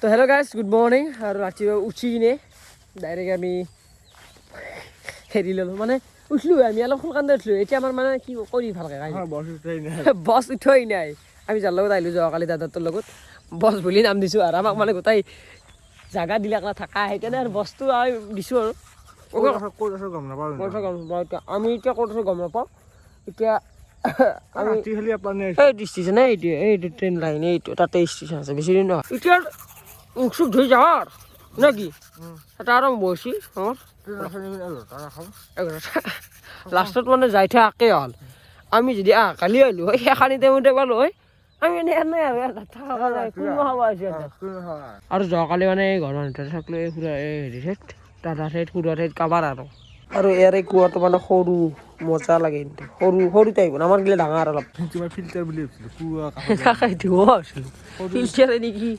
তো hello' guys good morning আৰু ৰাতিপুৱা উঠি কিনে ডাইৰেক্ট আমি হেৰি ল'লোঁ মানে উঠিলোঁ আমি অলপ সোনকালে উঠিলোঁ এতিয়া আমাৰ মানে কি কৰি ভালকৈ বছ উঠোৱাই নাই আমি যাৰ লগত আহিলোঁ যোৱাকালি দাদাটোৰ লগত বছ বুলি নাম দিছোঁ আৰু আমাক মানে গোটেই জাগা দিলাক না থাকা সেইকাৰণে আৰু বস্তু আমি দিছোঁ আৰু আমি এতিয়া ক'ত আছোঁ গম নাপাওঁ এতিয়া আমি এই ষ্টেচন এইটো ট্ৰেইন লাইন এইটো তাতে ষ্টেচন আছে বেছি দিন নহয় এতিয়া মুখ চুখ ধুই যাওঁ নে কি এটা আৰম্ভ হৈছি আমাৰ লাষ্টত মানে যাই থৈ আকেই হ'ল আমি যদি কালি আহিলোঁ হয় সেইখানি টাইমতে পালোঁ হয় আমি এনেই এনেই কোনো খাব আহিছোঁ আৰু যোৱাকালি মানে ঘৰৰ মানুহ থাকিলোঁ এই খুৰা এই হেৰি ঠাইত দাদা ঠাইত খুৰা ঠাইত কাবাৰ আৰু ইয়াৰ এই কুৱাটো মানে সৰু মজা লাগে কিন্তু সৰু টাইপ আমাৰ গিলে ডাঙৰ অলপ ফিল্টাৰ বুলি ভাবিছিলোঁ ফিল্টাৰ নেকি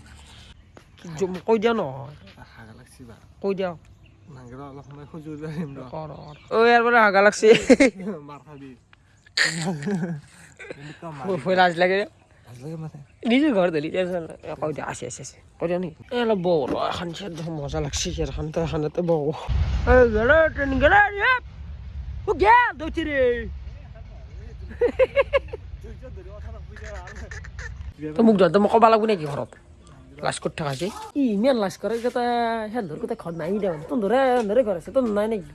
কৈ দিয়া নহয় কৈ দিয়া ইয়াৰ পৰা হাগা লাগছে লাজ লাগে নিজে ঘৰ দিলি কৈ দিয়া আছে কৈ দিয়া নেকি এই অলপ বহ এখন মজা লাগছে এখন এখনতে বহ তই মোক ধৰ মই ক'ব লাগব নেকি ঘৰত লাজ কৰি থকা যে ইমান লাজ কৰে কেইটা সিহঁতৰ গোটেই ঘৰত নাহি দে তোৰে ঘৰ আছে তোৰ নাই নেকি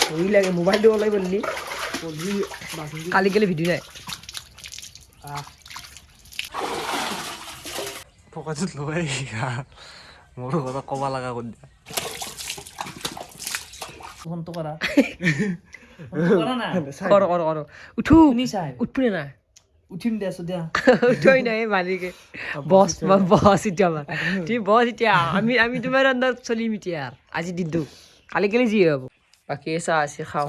হেৰি লাগে মোবাইলটো ওলাই পেলি কালি গেলে ভিডিঅ' নাই পকেটত লগাই মোৰ ঘৰত ক'ব লগা কৰি দিয়া ফোনটো কৰা কৰ উঠো উঠবি নাই উঠিম দে আছো দিয়া উঠোই নাই মালিকে বছ এতিয়া আমাৰ তুমি বছ এতিয়া আমি তোমাৰ আণ্ডাৰত চলিম এতিয়া আজি দিনটো কালি কালি যি হ'ব বাকী চাহ আছে খাওঁ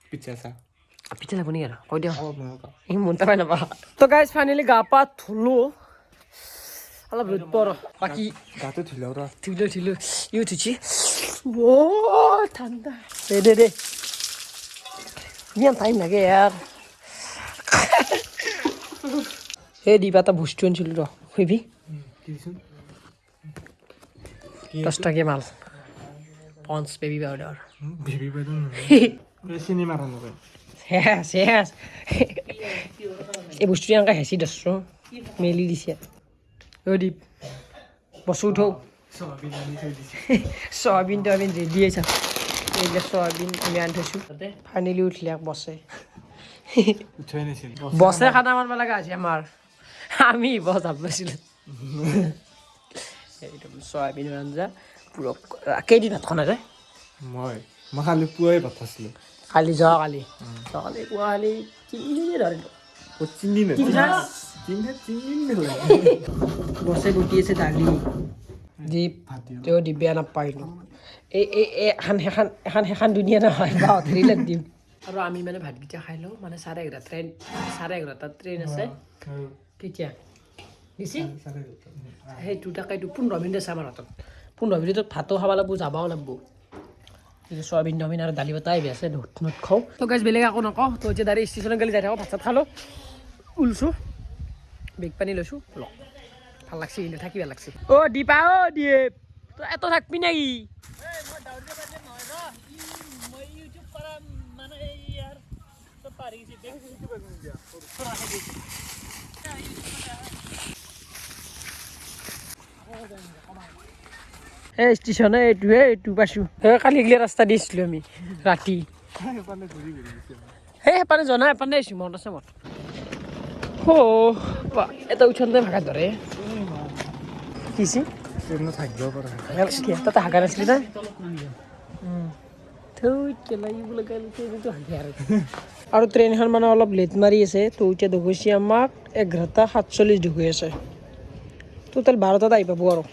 পিঠা লাগব নেকি আৰু কৈ দিয়ক এই মনটা পাই নাপা তো গাইজ ফাইনেলি গা পা ধুলোঁ অলপ ৰ'দ পৰ বাকী গাটো ধুলোঁ ই উঠিছি ঠাণ্ডা দে ইমান টাইম লাগে ইয়াৰ এই দিবা এটা বস্তু আনিছিলোঁ ৰ খুইবি 10 টকীয়া মাল পঞ্চ বেবী পাউডাৰ চিনেমা শেষ এই বস্তুটো এনেকৈ হেঁচি ধৰছোঁ মেলি দিছে দীপ বস্তু উঠৌ চয়াবিন ৰেডি আছে এইবিলাক চয়াবিন আমি আনি থৈছোঁ ফাইনেলি উঠিলে বছে বছে খানা মাৰিব লগা আছে আমাৰ আমি বছ যাব লৈছিলোঁ একদম চয়াবিনৰ আঞ্জা পুৰক কেইদিন ভাত খোৱা নাযায় মই কালি পুৱাই ভাত খাইছিলোঁ যোৱাকালি পুৱাকালি 3 দিনে ধৰিলোঁ বছে গুটি আছে দালি দীপ তেওঁ বেয়া নাপাইলোঁ এখন ধুনীয়া নহয় বা ধৰিলে দিম আৰু আমি মানে ভাতকেইটা খাই লওঁ মানে 11:30 ট্ৰেইন আছে কেতিয়া দিছি সেইটো তাকেইটো 15 মিনিট আছে আমাৰ হাতত 15 মিনিটত ভাতো খাব লাগব যাবাও লাগব চয়াবিন আৰু দালি বটা আহিবি আছে নোট খাওঁ তো গাইজ বেলেগ একো নকওঁ তো এতিয়া ডাইৰেক্ট ষ্টেচনত গ'লে যাই থাকোঁ ভাত চাত খালোঁ ওলছোঁ বেগ পানী লৈছোঁ ভাল লাগছে কিন্তু থাকি ভাল লাগছে দীপা দীপ তই এত থাকবি নেকি এই ষ্টেচনে এইটো পাইছোঁ কালি গিলা ৰাস্তা দিছিলোঁ আমি ৰাতি সেইপানে জনা এপানে আহিছোঁ মনত আছে মোৰ এটা উঠোঁতে ভাগাত ধৰে কিছি তাতে হাগা নাছিলি না আৰু ট্ৰেইনখন মানে অলপ লেট মাৰি আছে তো এতিয়া দেখুৱাইছে আমাক 11:47 দেখুৱাই আছে টোটেল 12টাত আহি পাব আৰু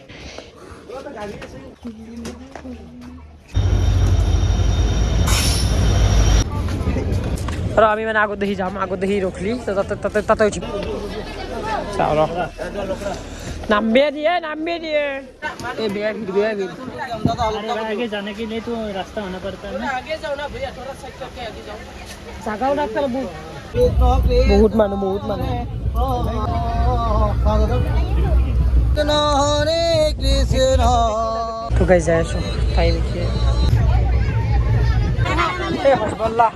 আমি মানে আগত দেখি যাম আগত দেখি ৰখলি তাতে উঠিম চাওঁ ৰ নামিয়ে দিয়ে এই বেয়া ভিড় आगे जाने के लिए तो रास्ता होना पड़ता है ना জাগাও ডাক্তার বহুত মানুহ তো গাইস যাই আছো টাইম কি এ হাসবাল্লাহ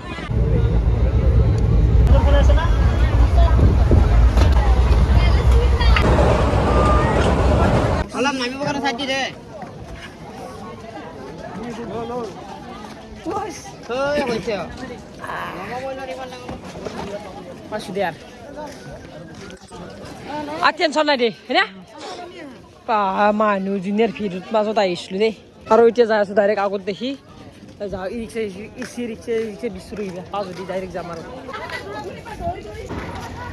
আলাম নামিব কেন থাকি রে ওই কইছে মাসু দে আর টেনশন নাই দে হ্যাঁ পা মানুহ জুনিয়ৰ ভিৰত মাজত আহিছিলোঁ দেই আৰু এতিয়া যাই আছোঁ ডাইৰেক্ট আগত দেখি যাওঁ ই ৰিক্সা বিচুৰি পাওঁ যদি ডাইৰেক্ট যাম আৰু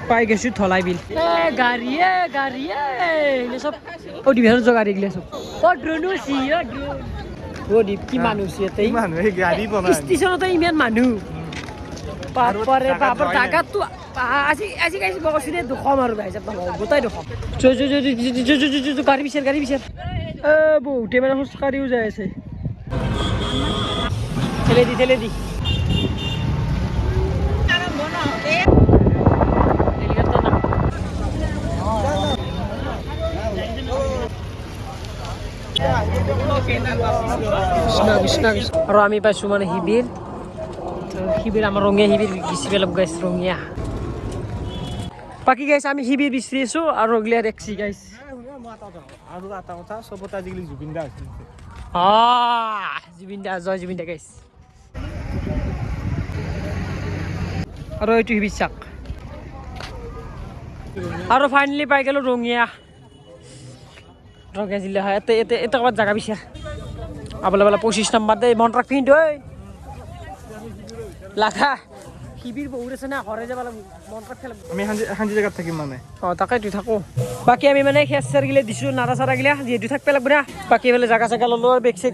পাই গৈছোঁ ধলাই বিল গাড়ীয়ে চব অধিবেশনত যোৱা গাড়ী গিলা চব ড্ৰোনো কি মানুহ ইয়াতে ষ্টেচনতে ইমান মানুহ বাপৰে বাপৰ জাগাতো আজি গাইছে বগছি দে দুখম আৰু গাইছে গোটাই দুখম গাড়ী বিচাৰ বহুতে মানে খোজকাঢ়িও যাই আছে ঠেলে দি আৰু আমি পাইছোঁ মানে শিবিৰ আমাৰ ৰঙীয়া শিবিৰ বিচাৰি পেলাব গাইছ ৰঙীয়া বাকী গাইছ আমি শিবিৰ বিচাৰি আছোঁ আৰু ৰগলীয়া দেখছি গাইছ আৰু এটা কথা চবতে আজিকালি জুবিন দা হৈছে জুবিন দা গাইছ আৰু এইটো শিবিৰ চাক আৰু ফাইনেলি পাই গ'লোঁ ৰঙীয়া জিলা হয় এটা ক'ৰবাত জাগা বিচাৰ আবলে 25 নম্বৰ দে মন ৰাখি দৈ লাগা শিবিৰ বহুত আছে না ঘৰে যাব লাগিব মন ৰাখি আমি শান্তি জেগাত থাকিম মানে তাকেইতো থাকোঁ বাকী আমি মানে খেৰ চেৰ গিলা দিছোঁ নাৰা চাৰা গিলা যিহেতু থাকিব লাগিব না বাকী এইফালে জাগা চাগা ল'লোঁ বেগ চেগ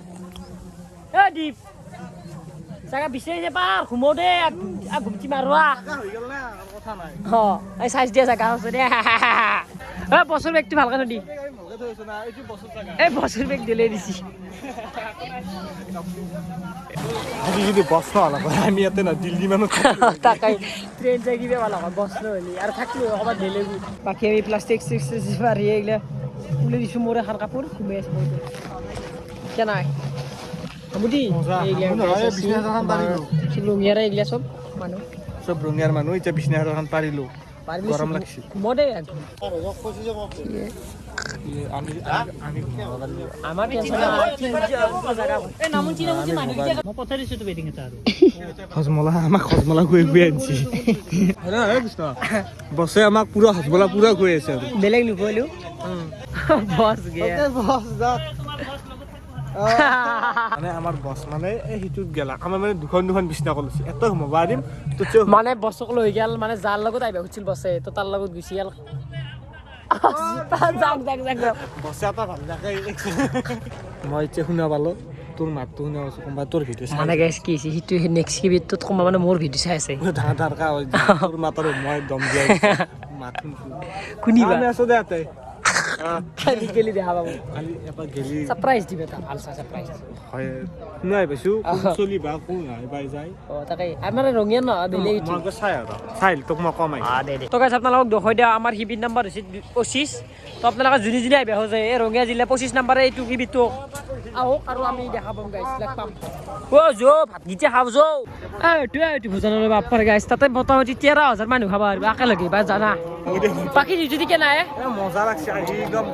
দীপ জাগা বিচাৰি যাবা ঘুমো দে ঘুমটি মাৰোৱা এই চাইজ দিয়া জাগা আছে দে বছৰ বেগটো ভালকৈ নদী এই বছৰ বেগ দিলে দিছি যদি বছ নহ'লে আমি ইয়াতে ন দিল্লী মানুহ তাকাই ট্ৰেইন যাই কিবা ভাল হয় বছ নহ'লে আৰু থাকিলোঁ অকণমান বেলেগ বাকী আমি প্লাষ্টিক পাৰি এইগিলা উলাই দিছোঁ মোৰ এখন কাপোৰ ঘুমাই আছোঁ কেনাই বুদ্ধি ৰঙিয়াৰে এইগিলা চব মানুহ চব ৰঙিয়াৰ মানুহ এতিয়া বিছনা এখন পাৰিলোঁ গৰম লাগছে ঘুমদে আমাৰ পঠাই দিছোঁ তো বেডিং এটা আৰু আমাক হজমলা খুৱাই আনিছে বছে আমাক পুৰা হজমলা পুৰা খুৱাই আছে আৰু বেলেগ নুখুৱালোঁ বছ মানে আমাৰ বছ মানে সেইটোত গেলা আমাৰ মানে দুখন বিছনা কৰিছে এটা সোমাব দিম মানে বছক লৈ গেল মানে যাৰ লগত আহিব খুজিছিল বছে তো তাৰ লগত গুচি গেল বছে এটা ভাল লাগে মই এতিয়া শুনা পালোঁ তোৰ মাতটো শুনা পাইছোঁ কোনোবা তোৰ ভিডিঅ' মানে গাইছ কি হৈছে সেইটো নেক্সট কিবিটোত কোনোবা মানে মোৰ ভিডিঅ' চাই আছে ধাৰকা তোৰ মাতৰ মই দম দিয়াই মাত শুনিবা আছোঁ দে ইয়াতে কালি গেলি দেখা পাব কালি এবাৰ গেলি সাৰপ্ৰাইজ দিম এটা ভাল সাৰপ্ৰাইজ হয় শুনাই পাইছোঁ কোন চলি বা কোন আহিবাই যায় তাকে আমাৰ ৰঙীয়া ন বেলেগ মই চাই আৰু চাই তোক মই কমাই তো গাইছ আপোনালোকক দেখুৱাই দিয়া আমাৰ শিবিৰ নম্বৰ হৈছে 25 তো আপোনালোকে যোনে যোনে আহিব খোজে এই ৰঙীয়া জিলা 25 নম্বৰে এইটো শিবিৰটো আহক আৰু আমি দেখা পাম গাইছ লগ পাম ভাতগিটা খাব এইটো ভোজনৰ বাপাৰ গাইছ তাতে মোটামুটি 13,000 মানুহ খাব আৰু একেলগে বা জানা বাকী যদি কেনে মজা লাগছে আহি একদম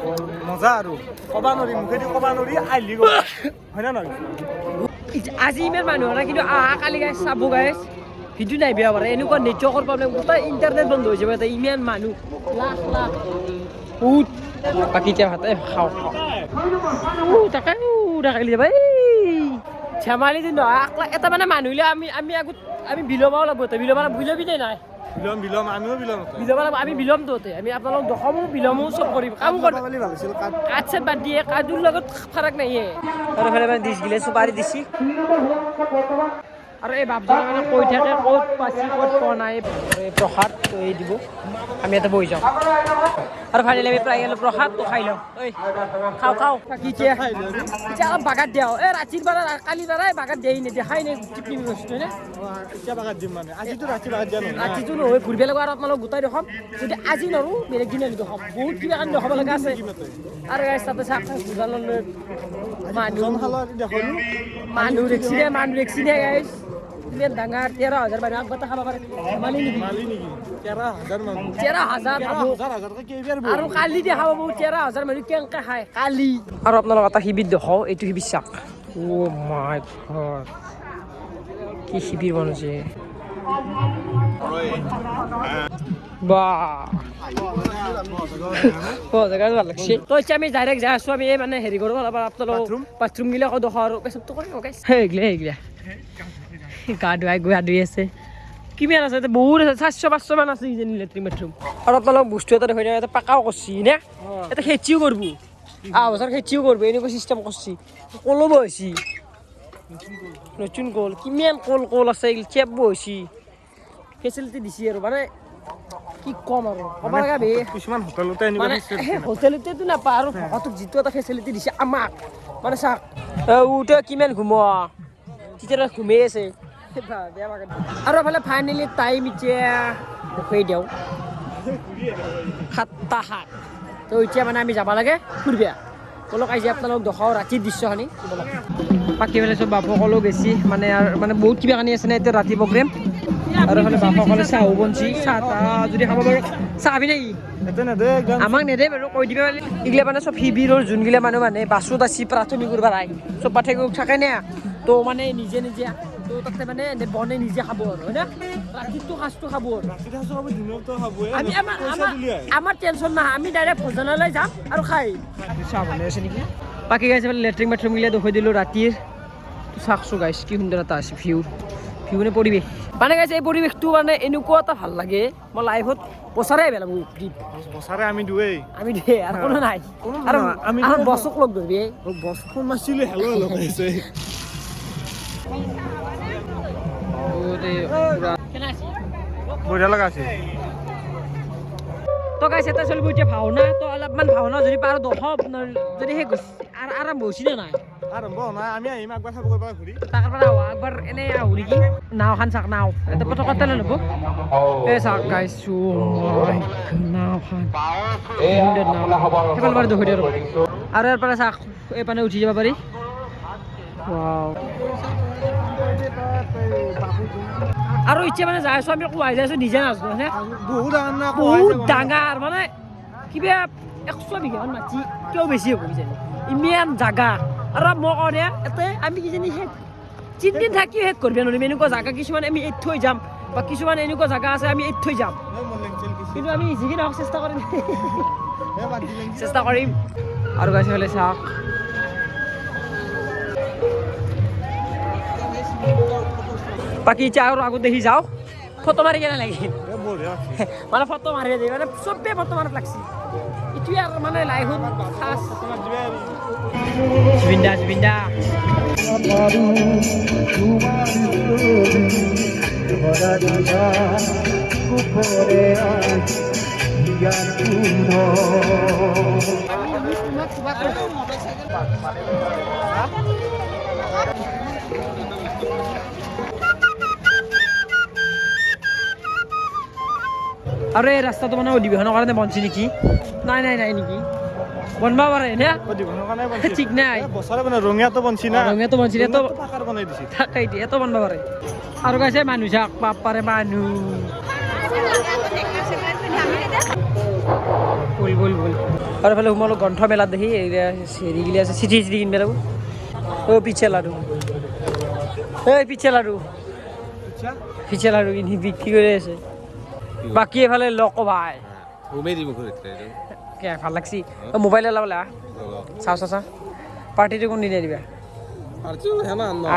মজা আৰু ক'বা নোৱাৰি মুখেদি ক'বা নোৱাৰি আহিলি গ'ল হয় না নহয় আজি ইমান মানুহ হয় না কিন্তু কালি গাইছ চাব গাইছ ভিডিঅ' নাই বেয়া পাৰে এনেকুৱা নেটৱৰ্কৰ প্ৰব্লেম গোটেই ইণ্টাৰনেট বন্ধ হৈ যাব ইমান মানুহ লাখ বহুত বাকী এতিয়া ভাতে খাওঁ তাকে যাব ধেমালি দিন নহয় এটা মানে মানুহ আমি আগত আমি বিলমাও লাগব বিলমা বিলবি নাই বিলম আমিও বিলম আমি বিলম তোতে আমি আপোনালোক দশমো বিলমো চব কৰিম কাম ভাবিছিল কাঠ চাট বাদ দিয়ে কাঠৰ লগত ফাৰাক নাই আৰু ফালে মানে দিছ গিলে চুপাৰি দিছি আৰু এই বাপজনৰ কাৰণে কৈ থাকে ক'ত পাইছি ক'ত পোৱা নাই এই প্ৰসাদ তো এই দিব আমি ইয়াতে বহি যাওঁ আৰু ফাইনেলি আমি প্ৰায় গ'লোঁ প্ৰসাদ তো খাই লওঁ ঐ খাওঁ বাকী এতিয়া অলপ বাগাত দিওঁ এই ৰাতিৰ পৰা কালি বাৰাই বাগাত দিয়াই নিদিয়ে খাই নে টিপি বস্তু হয়নে এতিয়া বাগাত দিম মানে আজিতো ৰাতি বাগাত দিয়া নহয় ৰাতিটো নহয় ঘূৰিব লগা আৰু আপোনালোক গোটাই দেখাম যদি আজি নৰো বেলেগ দিনা দেখাম বহুত কিবা কানি দেখাব লগা আছে আৰু তাতে চাক ভূটানলৈ মানুহ ৰেক্সিনে গাইছ ইমান ডাঙৰ 13,000 মানুহ আগতে খাব পাৰে মালি নেকি 13,000 মানুহ 13,000 আৰু কালি দেখাব বহুত 13,000 মানুহ কেনেকৈ খায় কালি আৰু আপোনালোক এটা শিবিৰ দেখাওঁ এইটো শিবিৰ চাওক অ' মাই গড কি শিবিৰ বনাইছে জেগাটো ভাল লাগছে তো এতিয়া আমি ডাইৰেক্ট যাই আছোঁ আমি মানে হেৰি কৰোঁ অলপ আপোনালোক বাথৰুম গিলা দেখোঁ আৰু পেচাবটো কৰিম সেইগিলা গা ধুই আছে কিমান আছে বহুত আছে 400-500 মান আছে কিজানি লেট্ৰিন বাথৰুম আৰু আপোনালোক বস্তু এটা দেখুৱাই এটা পাকাও কৰিছি নে এটা খেতিও কৰিব বছৰ খেতিও কৰিব এনেকুৱা চিষ্টেম কৰিছি কলো বহিছি নতুন কল কিমান কল আছে চেপ বহিছি ফেচিলিটি দিছি আৰু মানে কি কম আৰু ক'ব লগা কিছুমান হোটেলতে মানে হোটেলতেতো নাপায় আৰু ভকতক যিটো এটা ফেচিলিটি দিছে আমাক মানে চাওক উঠে কিমান ঘুমোৱা তেতিয়া ঘুমেই আছে আৰু এফালে ফাইনেলি টাইম এতিয়া দেখুৱাই দিওঁ 7:07 তো এতিয়া মানে আমি যাব লাগে ফুৰিব বলক আজি আপোনালোক দেখাওঁ ৰাতিৰ দৃশ্যখিনি বাকী পেলাই চব বাপসকলেও বেছি মানে বহুত কিবা কানি আছে নে এতিয়া ৰাতি প্ৰগ্ৰেম আৰু এফালে বাপসকলে চাহো বনছি চাহ যদি খাব পাৰোঁ চাহ খাবি নেকি আমাক নেদে বাৰু কৈ দিবা এইগিলা মানে চব শিবিৰৰ যোনগিলা মানুহ মানে বাছত আছি প্ৰাথমিক কৰিব আই চব পাঠ্যক্ৰম থাকে নে তো মানে নিজে তো তাতে মানে বনে নিজে খাব আৰু হয় না ৰাতিটো সাঁজটো খাব আমি আমাৰ টেনশ্যন নাই আমি ডাইৰেক্ট ভোজনালয় যাম আৰু খাই চাহ বনাই আছে নেকি বাকী গাইছে লেট্ৰিন বাথৰুমগিলা দেখুৱাই দিলোঁ ৰাতিৰ চাওকচোন গাইছ কি সুন্দৰ এটা আছে ভিউ মানে পৰিৱেশ মানে গাইছে এই পৰিৱেশটো মানে এনেকুৱা এটা ভাল লাগে মই লাইফত বছৰে আহিব লাগিব বছৰে আমি দুৱে আৰু কোনো নাই আৰু আমি বছক লগ ধৰিবি বছ ফোন মাৰিছিলোঁ হেল্ল' লগাইছে বঢ়িয়া লগা আছে তো গাইছে এটা চলিব এতিয়া ভাওনা তো অলপমান ভাওনা যদি পাৰোঁ দহক যদি সেই আৰম্ভ হৈছে নে নাই আৰম্ভ নাই আমি আহিম একবাৰ চাব কৰিব ঘূৰি তাৰ পৰা একবাৰ এনেই আহোঁ নেকি নাওখন চাওক নাও এটা পটকতে লৈ ল'ব এই চাওক গাইছো নাওখন সেইফালে বাৰু দেখুৱাই দিওঁ আৰু ইয়াৰ পৰা চাওক এই পানে উঠি যাব পাৰি আৰু এতিয়া মানে যাই আছোঁ আমি কোৱাই যাই আছোঁ নিজে নাজানো হয়নে বহুত ডাঙৰ মানে কিবা 100 বিঘামান মাটি কিয় বেছি হ'ব কিজানি ইমান জাগা আৰু মই কওঁ দে এতে আমি কিজানি শেষ 3 দিন থাকি শেষ কৰিব নোৱাৰিম এনেকুৱা জাগা কিছুমান আমি এৰি থৈ যাম বা কিছুমান এনেকুৱা জাগা আছে আমি এৰি থৈ যাম কিন্তু আমি যিখিনি নহওক চেষ্টা কৰিম আৰু গাইছে হ'লে চাওক বাকী এতিয়া আৰু আগত দেখি যাওঁ ফটো মাৰি কেনে লাগিল মানে ফটো মাৰি দিয়ে মানে চবেই ফটো মাৰত লাগছি এইটোৱে আৰু মানে লাইফত খাস জুবিনদা আৰু এই ৰাস্তাটো মানে অধিৱেশনৰ কাৰণে বনছি নেকি নাই নেকি বনবা পাৰে নে ঠিক নাই বছৰে মানে ৰঙিয়াটো বনছি না ৰঙিয়াটো বনছি নে তো পাকাৰ বনাই দিছি থাকাই দিয়ে এত বনবা পাৰে আৰু গাইছে মানুহ চাক বাপ পাৰে মানুহ বল আৰু এফালে সোমালো গ্ৰন্থমেলাত দেখি হেৰিগিলি আছে চিঠি কিনিব লাগিব পিছে লাৰু কিনি বিক্ৰী কৰি আছে বাকী এফালে লক ভাই ভাল লাগছি মোবাইল ওলাবলা চাওঁ পাৰ্টিটো কোন দিনে দিবা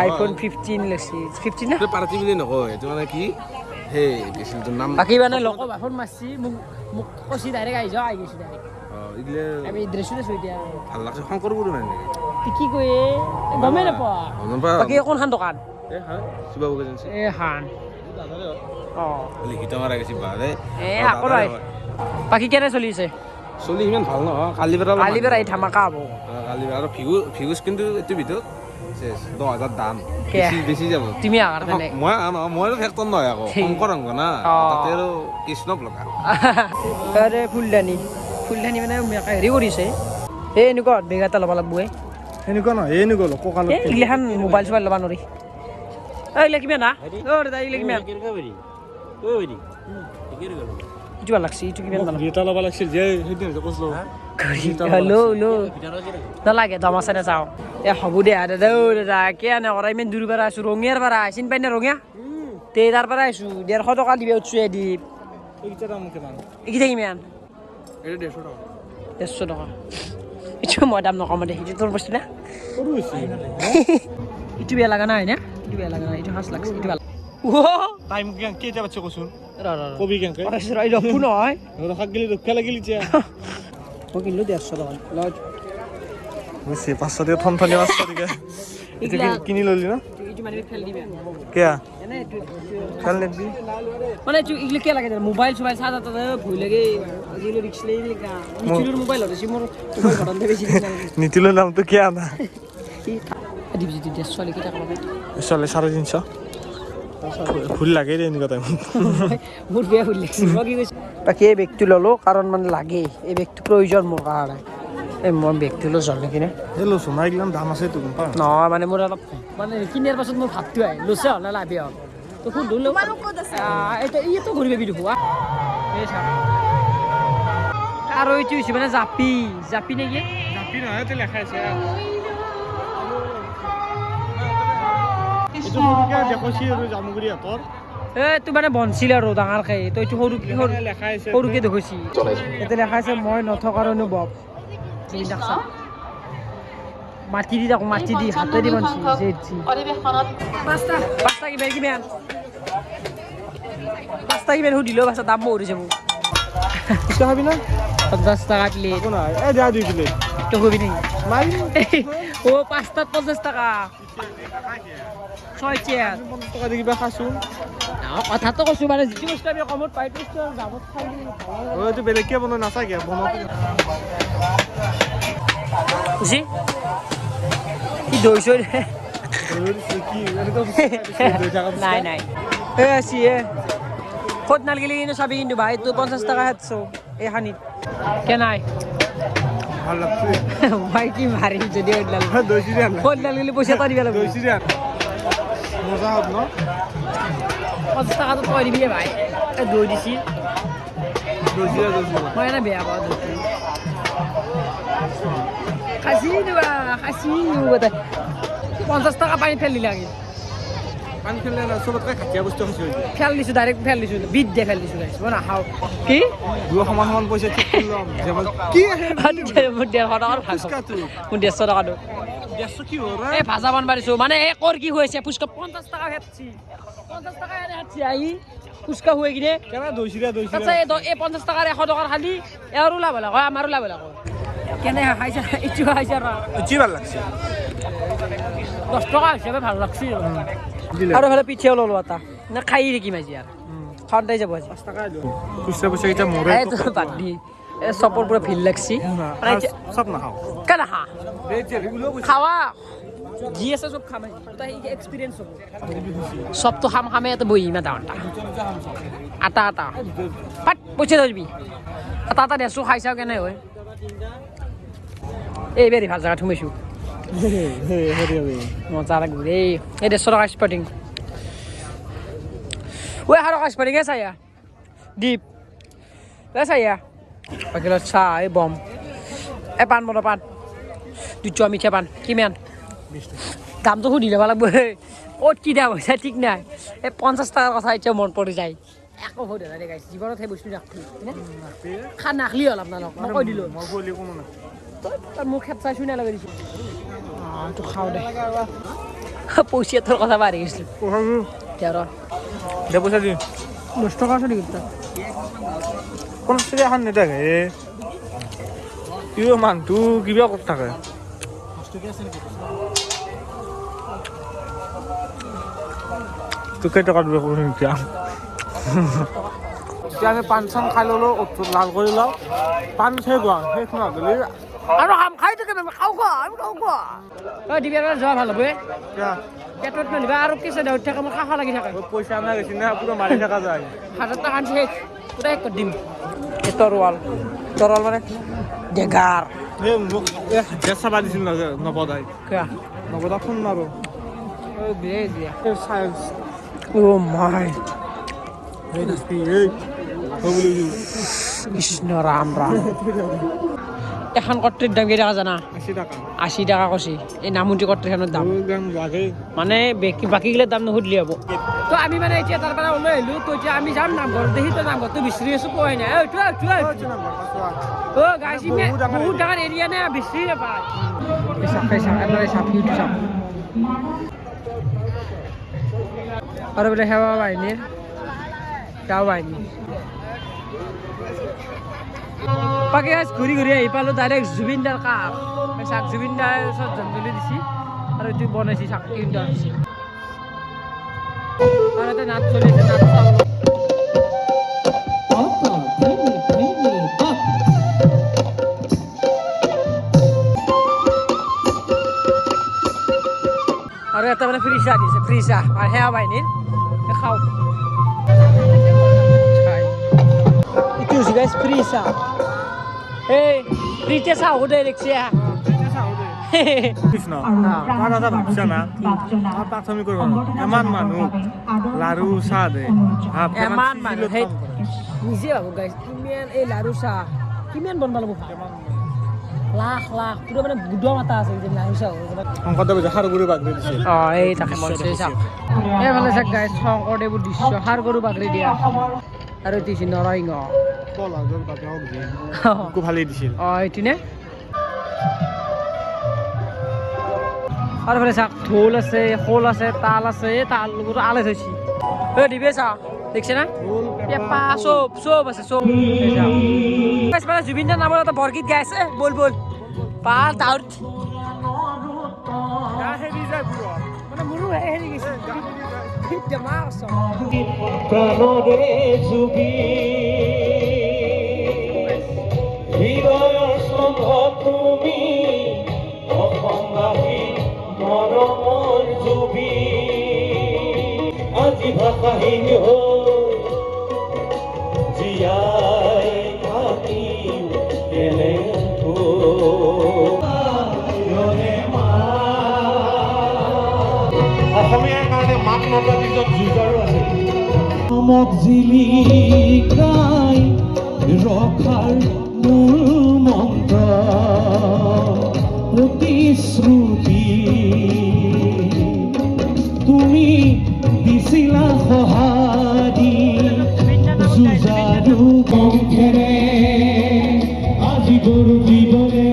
আইফোন 15 লাগছি 15 না পাৰ্টি বুলি নকয় এইটো মানে কি সেই গেছিলটোৰ নাম বাকী মানে লক ভাই ফোন মাৰছি মোক কৈছি ডাইৰেক্ট আহি গৈছি ডাইৰেক্ট ইগলে আমি ড্ৰেছতে চুই দিয়া ভাল লাগছে শংকৰ গুৰু মানে নেকি তি কি কয়ে গমেই নাপোৱা গম পাওঁ বাকী কোনখন দোকান এ হয় শিবাবু এজেন্সি এ হান অঁ লিখিত মাৰা গৈছে বাৰে এ আকৌ নাই বাকী কেনে চলি আছে চলি ইমান ভাল নহয় কালি বেৰা কালি বেৰা এই ধামাকা হ'ব কালি বেৰা আৰু ভিউজ কিন্তু এইটো ভিতৰত 10,000 দাম কে? বেছি যাব তুমি আহাৰ তেনে মইতো ফেক্টৰ নহয় আকৌ শংকৰ অংগ না অ'। তাতে আৰু কৃষ্ণক লগা আৰে ফুলদানি মানে হেৰি কৰিছে এই এনেকুৱা বেগ এটা ল'ব লাগব সেনেকুৱা নহয় এনেকুৱা কঁকালত এইগিলাখান মোবাইল চোবাইল ল'ব নোৱাৰি এইগিলা কিমান না দাদা এইগিলা কিমান ইটো ভাল লাগছে ইটো কিমান ভাল এটা ল'ব লাগিছিল যে সেইদিন যে কৈছিলোঁ নালাগে দাম আছে নে চাওঁ এ হ'ব দে দাদা দাদা কিয় নকৰা ইমান দূৰ পৰা আছোঁ ৰঙিয়াৰ পৰা চিনি পাই নে ৰঙিয়া তে তাৰ পৰা আহিছোঁ 150 টকা দিবি উঠছোঁ এদিপ এইকেইটা দাম কিমান এইকেইটা কিমান এইটো 150 টকা 150 টকা এইটো মই দাম নকম দে এইটো তোৰ বস্তু না সৰু হৈছে এইটো বেয়া লগা নাই না এইটো বেয়া লগা নাই এইটো সাজ লাগছে এইটো ভাল টাইম কেইটা বাচ্চা কচোন ৰ কবি কেনেকে ৰখো নহয় ৰখাক গেলি ৰক্ষা লাগিল এতিয়া মই কিনিলো 150 টকা বুঝছি 500 দিয়ে থনথনি 500 দিকে এটা কিনি ললি না এইটো মানে ফেল দিবি কেয়া এনে এইটো খেল নেবি মানে এইটো ইগলি কে লাগে মোবাইল চোবাইল চাৰ্জ এটা ভুল লাগে আজিলৈ ৰিক্স লৈ লিখা নিচিলৰ মোবাইল হৈছে মোৰ মোবাইল ঘৰত বেছি নীতিলৰ নামটো কেয়া না দিবি যদি 150 লিখি টাকা পাবে চলে 350 ভুল লাগে রে এনেকুৱা টাইম মোৰ বেয়া ভুল লাগিছে মই কি কৈছো বাকী এই বেগটো ল'লো কাৰণ মানে লাগে এই বেগটো প্ৰয়োজন মোৰ কাৰণে এই মই বেগটো লৈ যাওঁ নেকি নে হেল্ল' সোনা এইগিলাম দাম আছে তো গম পা নহয় মানে মোৰ অলপ মানে কিনাৰ পাছত মোৰ ভাতটো আহে লৈছে হ'ল লাভে হ'ল তো সুধো লো এইটো ইটো ঘূৰি পাবি দেখো এই চা আৰু এইটো হৈছে মানে জাপি নেকি জাপি নহয় তে লেখা আছে এইটো মুখে দেখছি আৰু জামুগুৰি হাতৰ এইটো মানে বনছিল আৰু ডাঙৰকে তো এইটো লেখা আছে সৰুকে দেখছি ইয়াতে লেখা আছে মই নথকাৰ অনুভৱ মাটি দি থাকো মাটি দি হাতে দি বনছি পাঁচটা কিমান সুধিলো পাছত দাম মৰি যাব পিঠা খাবি না 50 টাকা প্লেট একো নাই এই দিয়া 2 প্লেট তো কবি নেকি মাৰি ও পাঁচটাত 50 টাকা 6 চেয়ার 50 টকা দি কিবা খাইছো কথাটো কৈছো মানে যিটো বস্তু আমি কমত পাই তো দামত খাই এইটো বেলেগকে বনাই নাচাগে বনাওঁতে খুশি কি দৈছ নাই নাই এই আছি ক'ত নালগিলি কিন্তু চাবি কিন্তু ভাই তো 50 টাকা হাতছো এই হানিত কে নাই ভাল লাগছে ভাই কি মাৰি যদি ওলাল দৈছি দিয়া ক'ত নালগিলি পইচা তই দিব লাগিব দৈছি দিয়া মজা হত ন 50 টাকাটো তই দিবি ভাই এই দৈ দিছি দৈছি মই এনে বেয়া পাওঁ দৈ খাসি দিবা খাসি নিব তাই 50 টাকা পানী ফেল দিলে আগে পানী খেলে না চবতকে খাটিয়া বস্তু খাইছো ফেল দিছো ডাইৰেক্ট ফেল দিছো বিদ দিয়ে ফেল দিছো মই নাখাওঁ কি দুই সমান সমান পইচা ঠিক কৰিলাম যেমন কি মোৰ 150 টকাৰ ভাগ মোৰ 150 টকাটো দেশ কি হৰা এই ভাজা বান পাৰিছো মানে এই কৰ কি হৈছে ফুচকা 50 টাকা হেতছি 50 টাকা এনে হেতছি আহি ফুচকা হৈ কিনে কেনা দৈছি দিয়া আচ্ছা এই 50 টাকাৰ 100 টকাৰ খালি এৰো লাভ হ'ল হয় আমাৰো লাভ হ'ল কেনে খাইছা ইচ্ছু খাইছা জি ভাল লাগছে 10 টকা হিচাপে ভাল লাগছি আৰু হ'লে পিঠিও ল'লো এটা না খাই দেখিম আজি আৰু খাওঁতে যাব আজি 5 টাকা দিও খুচৰা পয়সা এটা মোৰে এই তো বাদ দি এই চপৰ পুৰা ভিৰ লাগছি সব না খাও কেনে খা খাৱা যি আছে চব খাম তাই এক্সপিৰিয়েঞ্চ হ'ব চবটো খামে ইয়াতে বহি ইমান ডাঙৰটা আটা পাট পইচা ধৰিবি এটা দেছো খাই চাওঁ কেনে হয় এই বেৰি ভাল জেগাত সোমাইছোঁ মজা লাগিব এই 150 টকা স্পৰ্টিং ঐ 100 টকা স্পৰ্টিং চাইয়া দীপ চাইয়া বাকীলত চাহ এই বম এই পাণ বন পাণ দুটা মিঠা পাণ কিমান দামটো সুধি ল'ব লাগিব ক'ত কি দাম হৈছে ঠিক নাই এই 50 টাকাৰ কথা এতিয়া মন পৰি যায় একো সুধা নাই দেখাইছে জীৱনত সেই বস্তু ৰাখলি খা নাখলি হ'ল আপোনালোক মই কৈ দিলোঁ মই বলি কোনো না তই মোক খেপ চাই শুনে লগাই দিছোঁ তো খাওঁ দে পইচা তোৰ কথা বাঢ়ি গৈছিলোঁ দে পইচা দি 10 টকা আছে নেকি তাত কোন এখন নেদেখে ইও মানুহটো কিবা ক'ত থাকে তোক কেইটকাত দিব কৰিম এতিয়া এতিয়া আমি পাণ চান খাই ল'লোঁ লাল কৰি লওঁ পাণ শেষ হোৱা শেষ নহ'লে আৰু খাম খাই থাকে খাওঁ খোৱা আমি খাওঁ খোৱা তই দিবি এবাৰ যোৱা ভাল হ'ব পেটত নদিবা আৰু কিছু দাউত থাকে মোৰ খাওঁ লাগি থাকে পইচা নাই গৈছে না পুৰা মাৰি থকা যায় 1000 টকা শেষ পুৰা শেষ কৰি দিম তৰোৱাল মানে ডেগাৰ এই মোক হাজিৰা চাবা দিছিল নবদাই কিয়া নবদা ফোন মাৰো দিয়ে চায়েন্স অ' মাই কৃষ্ণ ৰাম এখন কট্ৰিৰ দাম কেই টকা জানা 80 টকা কৈছে এই নামুটি কট্ৰিখনৰ দাম মানে বাকীগিলাৰ দাম নুসুধিলে হ'ব তো আমি মানে এতিয়া তাৰ পৰা ওলাই আহিলোঁ তো এতিয়া আমি যাম নামঘৰত দেখি তো নামঘৰটো বিচাৰি আছোঁ পোৱাই নাই অ' গাইছ বহুত ডাঙৰ এৰিয়া নে বিচাৰি নাপায় চাপ আৰু বোলে সেৱা বাহিনীৰ বাকী ঘূৰি আহি পালোঁ ডাইৰেক্ট জুবিনদাৰ কাষ চাক জুবিনদাৰ ওচৰত জঞ্জলি দিছে আৰু এইটো বনাইছে চাক কিনদাৰ দিছে আৰু এটা নাট চলি আছে নাট চাবলৈ আৰু এটা মানে ফ্ৰী চাহ দিছে ফ্ৰী চাহ আৰু সেৱা বাহিনীৰ খাওঁ itu sih guys free sa hey free তে চাহ উদে দেখছিয়া কৃষ্ণ তাৰ এটা ভাবছা না প্ৰাথমিক এমান মানুহ লাৰু চাহ দে এমান মানুহ সেই নিজে ভাবো গাইছ কিমান এই লাৰু চাহ কিমান বনবা লাগব লাখ পুৰা মানে বুদ্ধ মাতা আছে যে লাৰু চাহ শংকৰদেৱ সাৰ গৰু বাগৰি দিছে এই তাকে মনছে চাহ এইফালে চাক গাইছ শংকৰদেৱৰ দৃশ্য সাৰ গৰু বাগৰি দিয়া আৰু দিছে নৰসিংহ ভালেই দিছিল এইটো নে আৰু ফালে চাওক ঢোল আছে খোল আছে তাল আছে তাল লগত আলে থৈছি দিবে চা দেখছে না পেপা চব আছে চব মানে জুবিনদাৰ নামৰ এটা বৰগীত গাই আছে বল পাৰ দাউত মানে মোৰো হেৰি গৈছে প্ৰাণৰে জুবি হৃদয়ৰ স্বন্ধ তুমি অসংগাহী মৰমৰ জুবি আজি ভাষাহীন হৈ জীয়াই থাকিম অসমীয়াৰ কাৰণে মাত মতাৰ পিছত যুঁজাৰো আছে মক জিলিকাই ৰখাৰ মূল মন্ত্ৰ প্ৰতিশ্ৰুতি তুমি দিছিলা সহাৰি যুঁজাৰু কণ্ঠেৰে আজি গৰু দিবলে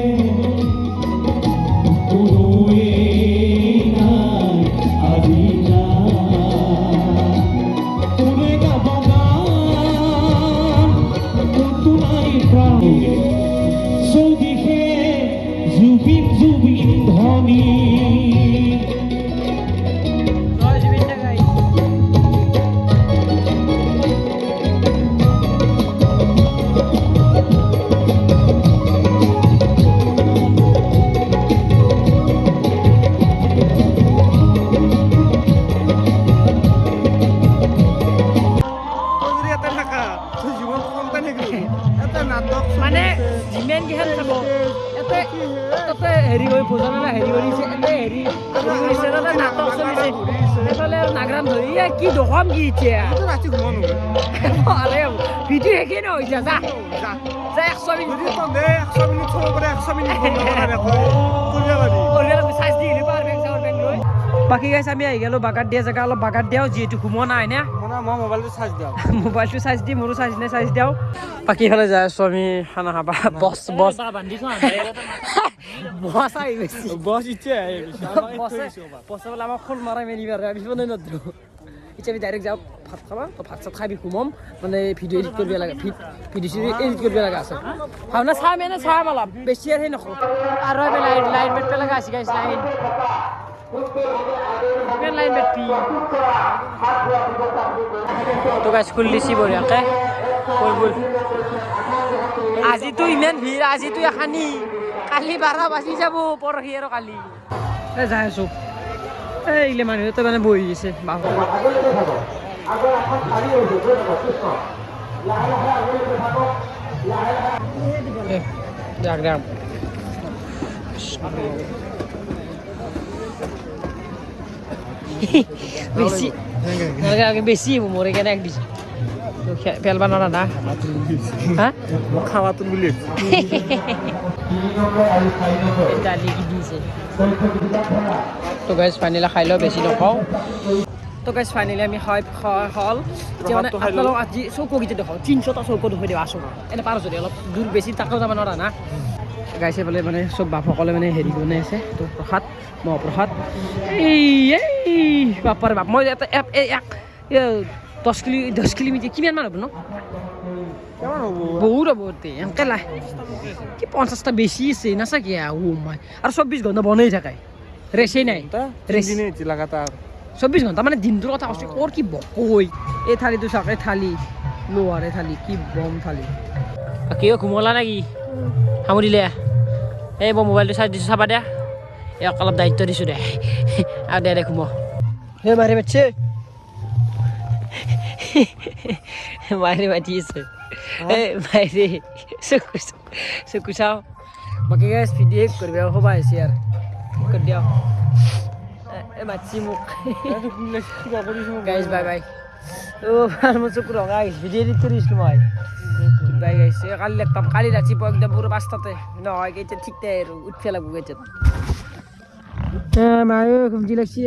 জুবিন ধনী মানে যিমান কেইখন খাব তাতে হেৰি কৰি ভোজন হেৰি কৰিছে হেৰি কৰিছে তাতে নাটক চলিছে সেইফালে আৰু নাগৰাম ধৰি কি দখম কি এতিয়া ভিডিঅ' শেষে নহয় যা 100 মিনিট বাকী গাইছ আমি আহি গ'লো বাগাত দিয়া জেগা অলপ বাগাত দিয়াও যিহেতু ঘুমোৱা নাই নে মই মোবাইলটো চাৰ্জ দিওঁ মোবাইলটো চাৰ্জ দি মোৰো চাৰ্জ নাই চাৰ্জ দিওঁ বাকী ফালে যাই আছোঁ আমি খানা খাবা বছ আহি গৈছে বছ ইচ্ছে বছে বোলে আমাক খোল মাৰাই মেলিব আৰু আমি বনাই নদৰোঁ এতিয়া আমি ডাইৰেক্ট যাওঁ ভাত খাবা তো ভাত চাত খাই ঘুমাম মানে ভিডিঅ' এডিট কৰিব লাগে ভিডিঅ' এডিট কৰিব লগা আছে ভাওনা চাম এনে চাম অলপ বেছি আৰু সেই নকৰোঁ আৰু লাইন বেট লগা আছে গাইছ লাইন বেট তো গাইছ খুলি দিছি বঢ়িয়াকে বল আজিতো ইমান ভিৰ আজিতো এখানি কালি 12 বাজি যাব পৰহি আৰু কালি যাই আছোঁ এইগিলা মানুহে তো মানে বহি আছে বেছি মরে কেন এক দিছে পেলবা নৰা না হা খাৱাটো বুলি দালি কি দিছে তো গাইজ ফাইনেলি খাই লওঁ বেছি নখাওঁ তো গাইজ ফাইনেলি আমি হল এতিয়া মানে আপোনালোক আজি চৌককেইটা দেখাওঁ 300টা চৌক দেখুৱাই দিওঁ আছোঁ এনে পাৰ যদি অলপ দূৰ বেছি তাকো যাব নোৱাৰা না গাইছে বোলে মানে চব বাপসকলে মানে হেৰি বনাই আছে তো প্ৰসাদ মহাপ্ৰসাদ এই বাপাৰে বাপ মই এটা 10 কিলোমিটাৰ কিমান মান হ'ব ন বহুত হ'ব এনেকৈ লাহ কি 50টা বেছি আছে নাচাকে মাই আৰু 24 ঘণ্টা বনেই থাকে ৰেচেই নাই লাগাতাৰ 24 ঘণ্টা মানে দিনটোৰ কথা কৈছোঁ ক'ৰ কি বকৈ এই থালিটো চাওক এই থালি লোহাৰে থালি কি বম থালি কিয় ঘুমলা নেকি সামৰিলে এই মই মোবাইলটো চাৰ্জ দিছোঁ চাবা দে ইয়াক অলপ দায়িত্ব দিছোঁ দে আৰু দে ঘুম সেই মাৰি বাচ্ছে মাৰি মাতি আছে এই মাৰি চকু চাওঁ বাকী গাইজ ভিডিঅ' কৰিব হ'ব আহিছে আৰু কৰি দিয়ক এই মাতছি মোক গাইজ বাই বাই ভাল মোৰ চকু ৰঙা আহিছে ভিডিঅ' এডিট কৰিছিলোঁ মই বাই গাইছে কালি লগ পাম কালি ৰাতিপুৱা একদম পুৰা 5টাতে নহয় কেইটা ঠিক নাই আৰু উঠিব লাগিব কেইটাত মায়ে ঘুমটি লাগছি